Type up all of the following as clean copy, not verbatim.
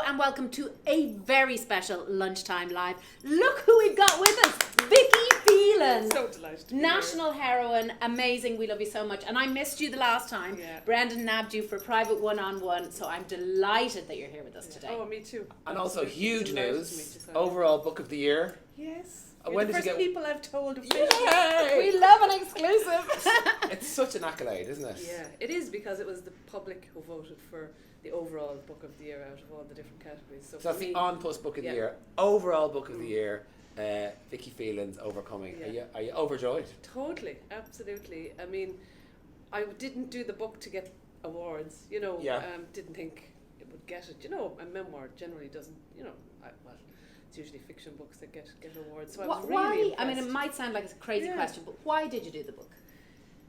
and welcome to a very special Lunchtime Live. Look who we've got with us, Vicky Phelan. So delighted. National heroine, amazing, we love you so much. And I missed you the last time. Yeah. Brendan nabbed you for a private one-on-one, so I'm delighted that you're here with us today. Oh, me too. And also huge Delighted to news, meet you, Sonia. overall book of the year. Yes. When You're the did you first get- people I've told officially. We love an exclusive. It's such an accolade, isn't it? Yeah, it is because it was the public who voted for the overall book of the year out of all the different categories. So So that's for me, the on-post book of Yeah. the year. Overall book of the year, Vicky Phelan's Overcoming. Yeah. Are you overjoyed? Totally, absolutely. I mean, I didn't do the book to get awards, Yeah. didn't think it would get it. A memoir generally doesn't, well, it's usually fiction books that get awards. So I was Why? really I mean, it impressed. might sound like a crazy Yeah. question, but why did you do the book?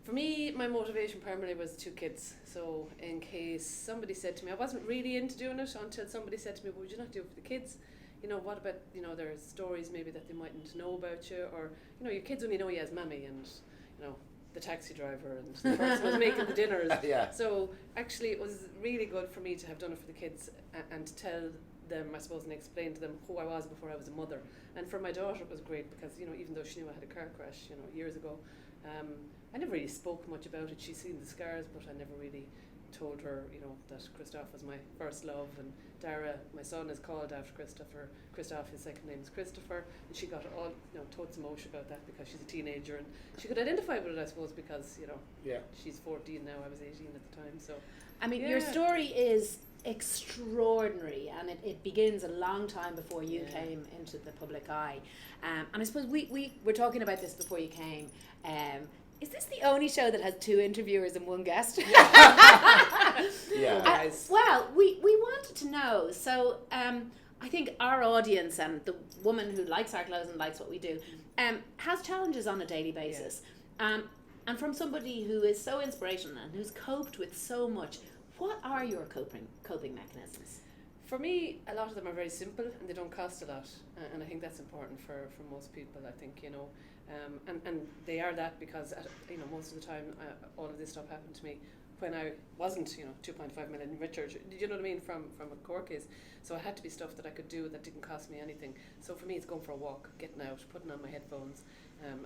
For me, my motivation primarily was 2 kids. So in case somebody said to me, I wasn't really into doing it until somebody said to me, well, would you not do it for the kids? What about, their stories maybe that they mightn't know about you, or, your kids only know you as mammy and, the taxi driver and the person who's making the dinners. Yeah. So actually it was really good for me to have done it for the kids and to tell them, I suppose, and explain to them who I was before I was a mother. And for my daughter it was great because, even though she knew I had a car crash, years ago, I never really spoke much about it. She's seen the scars, but I never really told her, that Christoph was my first love, and Dara, my son, is called after Christopher. Christoph, his second name is Christopher, and she got all, totes emotion about that because she's a teenager, and she could identify with it, I suppose, because, Yeah. she's 14 now, I was 18 at the time, so. I mean, your Yeah. story is extraordinary, and it begins a long time before you Yeah. came into the public eye. And I suppose we were talking about this before you came. Is this the only show that has 2 interviewers and 1 guest? Yeah. Guys. Well, we wanted to know. So I think our audience and the woman who likes our clothes and likes what we do has challenges on a daily basis. And from somebody who is so inspirational and who's coped with so much, what are your coping mechanisms? For me, a lot of them are very simple and they don't cost a lot, and I think that's important for most people. I think and they are that because most of the time all of this stuff happened to me when I wasn't 2.5 million richer. Do you know what I mean, from a court case? So it had to be stuff that I could do that didn't cost me anything. So for me, it's going for a walk, getting out, putting on my headphones.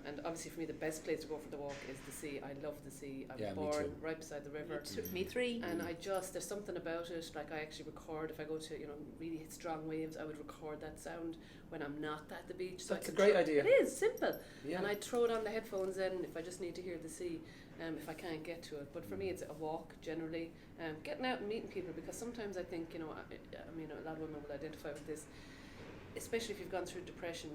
And obviously for me, the best place to go for the walk is the sea. I love the sea. I was Yeah, me born too. right beside the river. Me 3. And there's something about it, like I actually record, if I go to, really strong waves, I would record that sound when I'm not at the beach. So That's I a can great idea. It is, simple. Yeah. And I throw it on the headphones then if I just need to hear the sea, if I can't get to it. But for me, it's a walk, generally. Getting out and meeting people, because sometimes I think, I mean, a lot of women will identify with this, especially if you've gone through depression,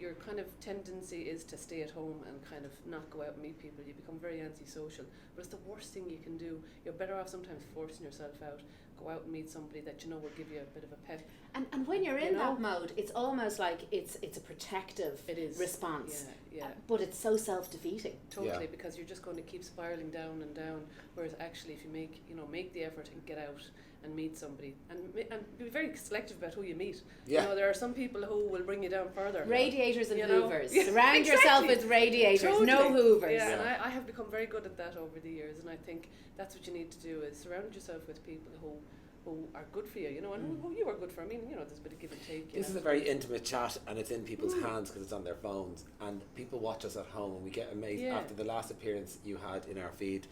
your kind of tendency is to stay at home and kind of not go out and meet people. You become very antisocial, but it's the worst thing you can do. You're better off sometimes forcing yourself out. Go out and meet somebody that will give you a bit of a pep. And when you're in that mode, it's almost like it's a protective It is. response. Yeah. But it's so self-defeating. Totally, Yeah. because you're just going to keep spiraling down and down. Whereas actually, if you make the effort and get out and meet somebody, and be very selective about who you meet. Yeah. There are some people who will bring you down further. Radiators and You know? hoovers. Yeah, Surround yourself exactly. with radiators, Totally. no hoovers. Yeah, Yeah. and I have become very good at that over the years, and I think that's what you need to do, is surround yourself with people who are good for you, and who you are good for. I mean, there's a bit of give and take. This is a very intimate chat, and it's in people's hands because it's on their phones, and people watch us at home, and we get amazed. Yeah. After the last appearance you had in our feed,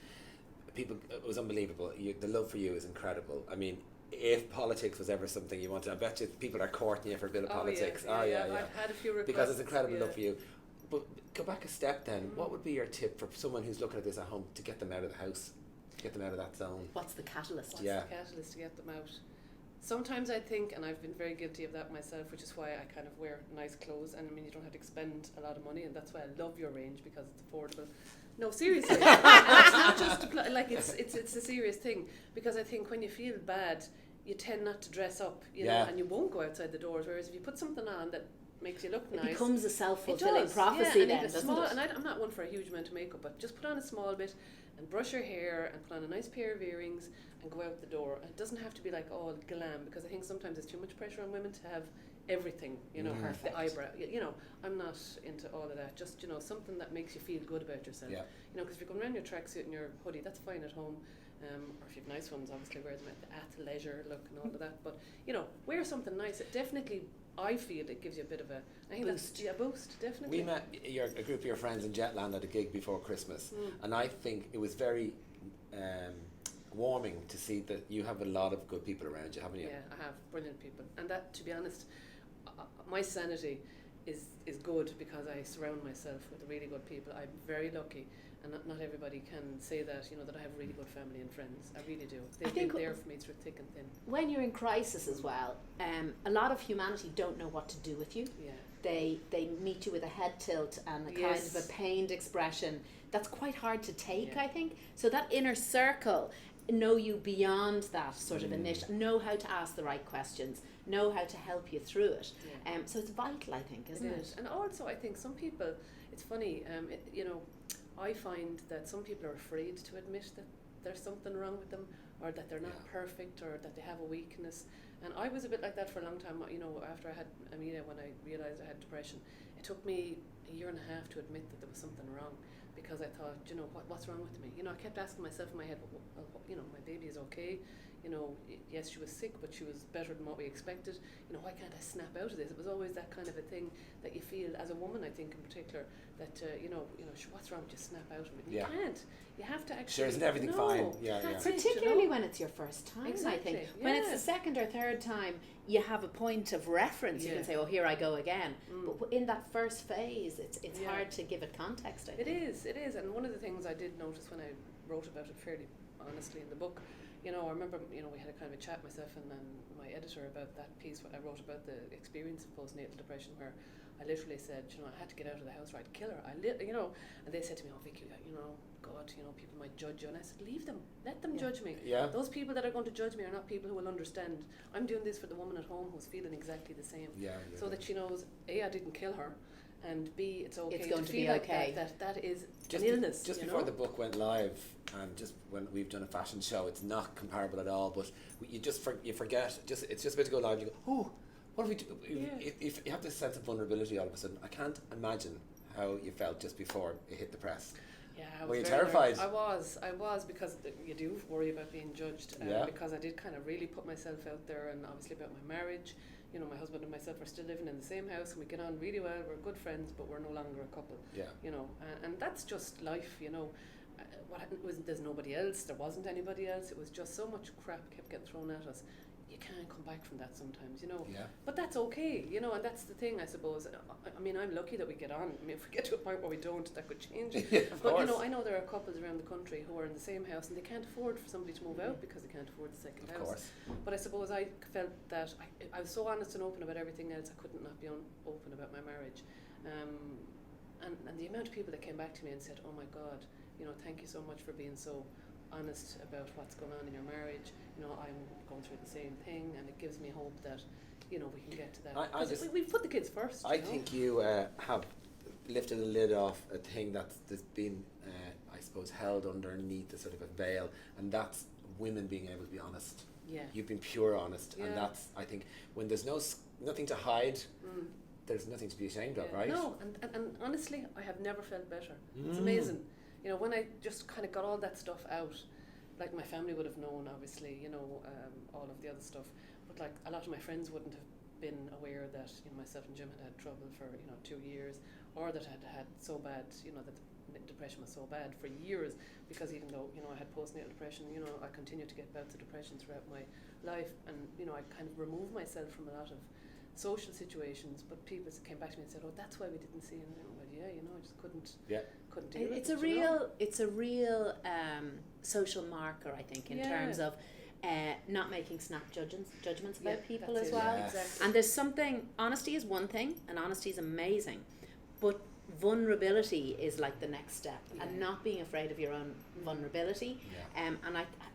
it was unbelievable. The love for you is incredible. I mean, if politics was ever something you wanted, I bet you people are courting you for a bit of politics. Yeah. I've had a few requests. Because it's incredible yeah. love for you. But go back a step then. What would be your tip for someone who's looking at this at home to get them out of the house, to get them out of that zone? What's the catalyst? What's Yeah. the catalyst to get them out? Sometimes I think, and I've been very guilty of that myself, which is why I kind of wear nice clothes, and I mean, you don't have to expend a lot of money, and that's why I love your range, because it's affordable. No, seriously. And it's not just it's a serious thing, because I think when you feel bad, you tend not to dress up, you know, and you won't go outside the doors, whereas if you put something on that makes you look It nice, becomes a it self-fulfilling does, prophecy and then, if it's doesn't small, it? and I'm not one for a huge amount of makeup, but just put on a small bit and brush your hair and put on a nice pair of earrings and go out the door. And it doesn't have to be like all glam, because I think sometimes there's too much pressure on women to have everything, you know, Perfect. the eyebrow, you know, I'm not into all of that. Just, you know, something that makes you feel good about yourself. Yeah. You know, because if you're going around your tracksuit and your hoodie, that's fine at home. or if you have nice ones, obviously wear them at leisure look and all of that. But you know, wear something nice. It definitely, I feel it gives you a bit of a Boost. Boost, definitely. We met a group of your friends in Jetland at a gig before Christmas, and I think it was very warming to see that you have a lot of good people around you, haven't you? Yeah, I have brilliant people, and that, to be honest, my sanity is good because I surround myself with really good people. I'm very lucky, and not everybody can say that, you know, that I have a really good family and friends. I really do. They've been there for me through thick and thin. When you're in crisis as well, a lot of humanity don't know what to do with you. Yeah. They meet you with a head tilt and a kind of a pained expression. That's quite hard to take, I think. So that inner circle know you beyond that sort of initial, know how to ask the right questions, know how to help you through it. So it's vital, I think, isn't it? And also, I think some people, it's funny, you know, I find that some people are afraid to admit that there's something wrong with them, or that they're not perfect, or that they have a weakness. And I was a bit like that for a long time. You know, after I had Amelia, when I realised I had depression, it took me a year and a half to admit that there was something wrong, because I thought, you know, what's wrong with me? You know, I kept asking myself in my head, well, you know, my baby is okay. You know, yes, she was sick, but she was better than what we expected. You know, why can't I snap out of this? It was always that kind of a thing that you feel as a woman, I think, in particular, that you know, what's wrong? Just snap out of it. You can't. You have to actually. Sure, isn't everything fine? Yeah, Particularly you know? when it's your first time, Exactly, I think. When it's the second or third time, you have a point of reference. You can say, "Oh, here I go again." But in that first phase, it's hard to give it context, I think. It is. And one of the things I did notice when I wrote about it fairly honestly in the book, you know, I remember, you know, we had a kind of a chat, myself and my editor, about that piece I wrote about the experience of postnatal depression, where I literally said, you know, I had to get out of the house or I'd kill her. You know, and they said to me, "Oh, Vicky, you know, God, you know, people might judge you." And I said, leave them, let them judge me. Yeah. Those people that are going to judge me are not people who will understand. I'm doing this for the woman at home who's feeling exactly the same. So that she knows, A, I didn't kill her, and B, it's okay it's going to feel be like okay. that is just an illness. Just you before know? the book went live, and just when we've done a fashion show, it's not comparable at all. But you just you forget. It's just about to go live. You go, oh, what have we do? If you have this sense of vulnerability all of a sudden, I can't imagine how you felt just before it hit the press. Yeah, I was Were you very terrified? nervous. I was, because you do worry about being judged. Because I did kind of really put myself out there, and obviously about my marriage. You know, my husband and myself are still living in the same house, and we get on really well. We're good friends, but we're no longer a couple. You know, and that's just life. You know, what happened was there's nobody else. There wasn't anybody else. It was just so much crap kept getting thrown at us. You can't come back from that sometimes, you know. But that's okay, you know, and that's the thing, I suppose. I mean, I'm lucky that we get on. I mean, if we get to a point where we don't, that could change. But you know, I know there are couples around the country who are in the same house and they can't afford for somebody to move out because they can't afford the second house. Course. But I suppose I felt that I was so honest and open about everything else, I couldn't not be open about my marriage. And the amount of people that came back to me and said, "Oh my God, you know, thank you so much for being so honest about what's going on in your marriage. You know, I'm going through the same thing, and it gives me hope that, you know, we can get to that." We've put the kids first. I think you have lifted the lid off a thing that's been, I suppose, held underneath a sort of a veil, and that's women being able to be honest. You've been pure honest, and that's, I think, when there's nothing to hide, there's nothing to be ashamed of, right? No, and honestly, I have never felt better. It's amazing. You know, when I just kind of got all that stuff out, like my family would have known, obviously, you know, all of the other stuff, but like a lot of my friends wouldn't have been aware that, you know, myself and Jim had trouble for, you know, 2 years, or that I had so bad, you know, that the depression was so bad for years, because even though, you know, I had postnatal depression, you know, I continued to get bouts of depression throughout my life, and, you know, I kind of removed myself from a lot of social situations, but people came back to me and said, "Oh, that's why we didn't see it." And I went, "Yeah, you know, I just couldn't deal with it." It's a real social marker, I think, in terms of not making snap judgments about people as well. Exactly. And there's something, honesty is one thing, and honesty is amazing, but vulnerability is like the next step, and not being afraid of your own vulnerability. And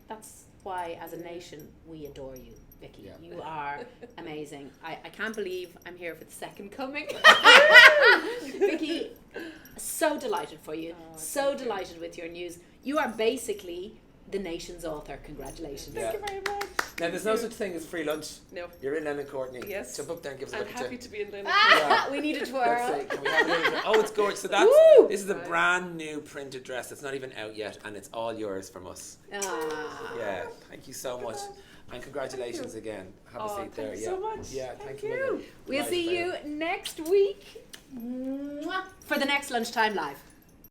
that's why, as a nation, we adore you, Vicky. You are amazing. I can't believe I'm here for the second coming. Vicky, so delighted for you. So delighted with your news. You are basically the nation's author. Congratulations. Thank you very much. Now, there's no such thing as free lunch. No. You're in Lennon Courtney. Yes. Jump up there and give us a I'm look happy to be in London. Yeah. We need a Let's twirl. say, can we have a little, oh, it's gorgeous. So that's, Woo! this is a brand new printed dress. It's not even out yet, and it's all yours from us. Ah. Yeah, thank you so much. And congratulations again. Have a seat there. Thank you so much. Yeah, Thank you. you. We'll Nice see for you next week. Mwah. For the next Lunchtime Live.